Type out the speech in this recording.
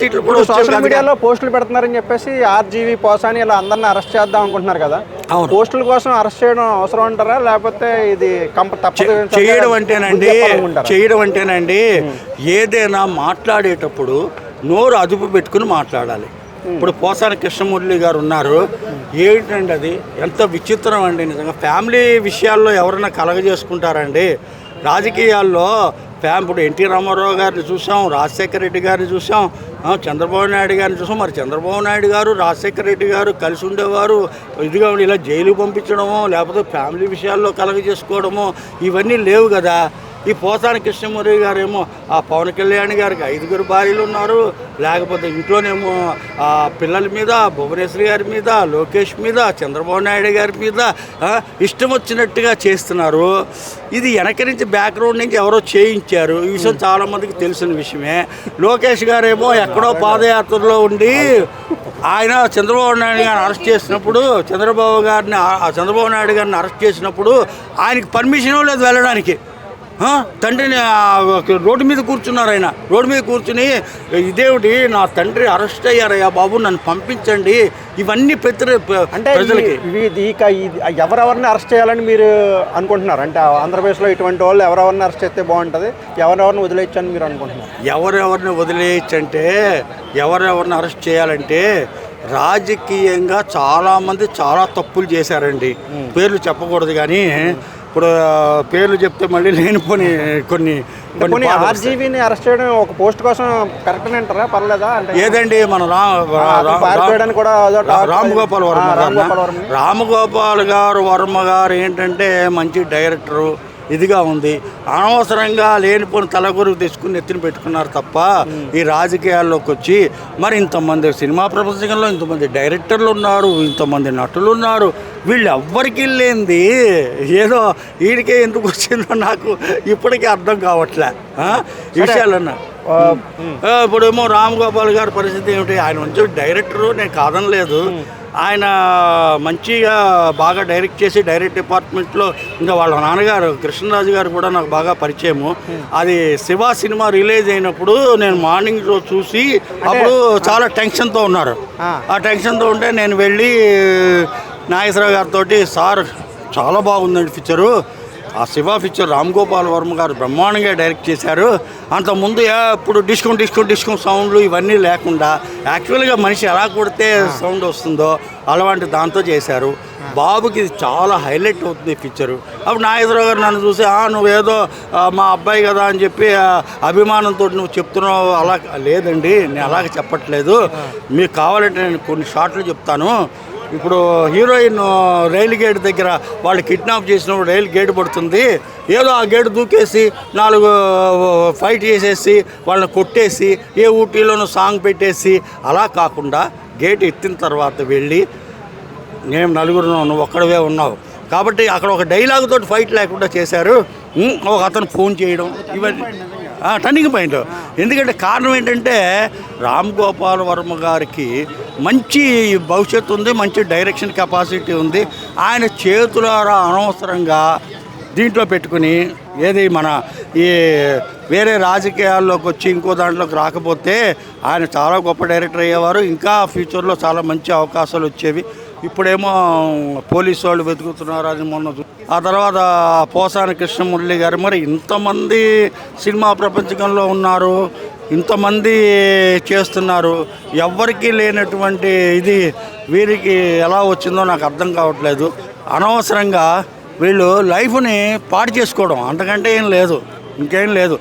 ఇప్పుడు సోషల్ మీడియాలో పోస్టులు పెడుతున్నారని చెప్పేసి ఆర్జీవి పోసాని ఇలా అందరిని అరెస్ట్ చేద్దాం అనుకుంటున్నారు కదా. పోస్టుల కోసం అరెస్ట్ చేయడం అవసరం అంటారా, లేకపోతే ఇది చేయడం అంటేనండి ఏదైనా మాట్లాడేటప్పుడు నోరు అదుపు పెట్టుకుని మాట్లాడాలి. ఇప్పుడు పోసాని కృష్ణమురళి గారు ఉన్నారు, ఏంటండి అది ఎంత విచిత్రం అండి. నిజంగా ఫ్యామిలీ విషయాల్లో ఎవరైనా కలగజేసుకుంటారండి. రాజకీయాల్లో ఇప్పుడు ఎన్టీ రామారావు గారిని చూసాం, రాజశేఖర రెడ్డి గారిని చూసాం, చంద్రబాబు నాయుడు గారిని చూసాం. మరి చంద్రబాబు నాయుడు గారు రాజశేఖర రెడ్డి గారు కలిసి ఉండేవారు. ఇదిగా ఇలా జైలు పంపించడమో లేకపోతే ఫ్యామిలీ విషయాల్లో కలగజేసుకోవడమో ఇవన్నీ లేవు కదా. ఈ పోసాని కృష్ణమురళి గారేమో ఆ పవన్ కళ్యాణ్ గారికి 5 భార్యలు ఉన్నారు, లేకపోతే ఇంట్లోనేమో ఆ పిల్లల మీద, భువనేశ్వరి గారి మీద, లోకేష్ మీద, చంద్రబాబు నాయుడు గారి మీద ఇష్టం వచ్చినట్టుగా చేస్తున్నారు. ఇది వెనక నుంచి బ్యాక్గ్రౌండ్ నుంచి ఎవరో చేయించారు. ఈ విషయం చాలామందికి తెలిసిన విషయమే. లోకేష్ గారేమో ఎక్కడో పాదయాత్రలో ఉండి ఆయన చంద్రబాబు నాయుడు గారిని అరెస్ట్ చేసినప్పుడు చంద్రబాబు నాయుడు గారిని అరెస్ట్ చేసినప్పుడు ఆయనకి పర్మిషన్ లేదు వెళ్ళడానికి. తండ్రిని రోడ్డు మీద కూర్చున్నారు. ఆయన రోడ్డు మీద కూర్చుని ఇదేమిటి నా తండ్రి అరెస్ట్ అయ్యారయ్యా బాబు, నన్ను పంపించండి. ఇవన్నీ అంటే ఎవరెవరిని అరెస్ట్ చేయాలని మీరు అనుకుంటున్నారు? అంటే ఆంధ్రప్రదేశ్లో ఇటువంటి వాళ్ళు ఎవరెవరిని అరెస్ట్ చేస్తే బాగుంటుంది, ఎవరెవరిని వదిలేయచ్చని మీరు అనుకుంటున్నారు? ఎవరెవరిని వదిలేయచ్చంటే, ఎవరెవరిని అరెస్ట్ చేయాలంటే రాజకీయంగా చాలామంది చాలా తప్పులు చేశారండి. పేర్లు చెప్పకూడదు కానీ ఇప్పుడు పేర్లు చెప్తే మళ్ళీ లేనిపోని కొన్ని ఆర్జీవీని అరెస్ట్ చేయడం ఒక పోస్ట్ కోసం కరెక్ట్ అంటారా, పర్లేదా? ఏదండి మన రామగోపాల్ వర్మ గారు ఏంటంటే మంచి డైరెక్టరు, ఇదిగా ఉంది. అనవసరంగా లేనిపోని తలగొరుగు తెచ్చుకుని ఎత్తిన పెట్టుకున్నారు తప్ప ఈ రాజకీయాల్లోకి వచ్చి మరి ఇంతమంది సినిమా ప్రపంచంలో ఇంతమంది డైరెక్టర్లు ఉన్నారు, ఇంతమంది నటులు ఉన్నారు, వీళ్ళు ఎవ్వరికి లేనిది ఏదో వీడికే ఎందుకు వచ్చిందో నాకు ఇప్పటికీ అర్థం కావట్లే ఈ విషయాలన్నా. ఇప్పుడేమో రామ్ గోపాల్ గారి పరిస్థితి ఏమిటి? ఆయన మంచి డైరెక్టరు, నేను కాదనలేదు. ఆయన మంచిగా బాగా డైరెక్ట్ చేసి డైరెక్ట్ డిపార్ట్మెంట్లో ఇంకా వాళ్ళ నాన్నగారు కృష్ణరాజు గారు కూడా నాకు బాగా పరిచయము. అది శివ సినిమా రిలీజ్ అయినప్పుడు నేను మార్నింగ్ రోజు చూసి అప్పుడు చాలా టెన్షన్తో ఉన్నారు. ఆ టెన్షన్తో ఉంటే నేను వెళ్ళి నాగేశ్వరరావు గారితో, సార్ చాలా బాగుందండి పిక్చరు, ఆ శివ పిక్చర్ రామ్ గోపాల్ వర్మ గారు బ్రహ్మాండంగా డైరెక్ట్ చేశారు. అంతకుముందు ఇప్పుడు డిస్కౌంట్ సౌండ్లు ఇవన్నీ లేకుండా యాక్చువల్గా మనిషి ఎలా కొడితే సౌండ్ వస్తుందో అలాంటి దాంతో చేశారు. బాబుకి ఇది చాలా హైలైట్ అవుతుంది పిక్చరు. అప్పుడు నాగేశ్వరరావు గారు నన్ను చూసి నువ్వేదో మా అబ్బాయి కదా అని చెప్పి అభిమానంతో నువ్వు చెప్తున్నావు. అలా లేదండి, నేను అలాగే చెప్పట్లేదు. మీకు కావాలంటే నేను కొన్ని షార్ట్లు చెప్తాను. ఇప్పుడు హీరోయిన్ రైలు గేట్ దగ్గర వాళ్ళు కిడ్నాప్ చేసినప్పుడు రైలు గేటు పడుతుంది, ఏదో ఆ గేటు దూకేసి 4 ఫైట్ చేసేసి వాళ్ళని కొట్టేసి ఏ ఊటీలోనూ సాంగ్ పెట్టేసి అలా కాకుండా గేట్ ఎత్తిన తర్వాత వెళ్ళి మేము 4 నువ్వు ఒక్కడవే ఉన్నావు కాబట్టి అక్కడ ఒక డైలాగ్ తోటి ఫైట్ లేకుండా చేశారు. ఒక అతను ఫోన్ చేయడం ఇవన్నీ టర్నింగ్ పాయింట్. ఎందుకంటే కారణం ఏంటంటే రామ్ గోపాల్ వర్మ గారికి మంచి భవిష్యత్తు ఉంది, మంచి డైరెక్షన్ కెపాసిటీ ఉంది. ఆయన చేతులారా అనవసరంగా దీంట్లో పెట్టుకుని ఏది మన ఈ వేరే రాజకీయాల్లోకి వచ్చి ఇంకో దాంట్లోకి రాకపోతే ఆయన చాలా గొప్ప డైరెక్టర్ అయ్యేవారు. ఇంకా ఫ్యూచర్లో చాలా మంచి అవకాశాలు వచ్చేవి. ఇప్పుడేమో పోలీసు వాళ్ళు వెతుకుతున్నారు అది మొన్న. ఆ తర్వాత పోసాని కృష్ణమురళి గారు, మరి ఇంతమంది సినిమా ప్రపంచంలో ఉన్నారు, ఇంతమంది చేస్తున్నారు, ఎవ్వరికీ లేనటువంటి ఇది వీరికి ఎలా వచ్చిందో నాకు అర్థం కావట్లేదు. అనవసరంగా వీళ్ళు లైఫ్ని పాడు చేసుకోవడం, అంతకంటే ఏం లేదు, ఇంకేం లేదు.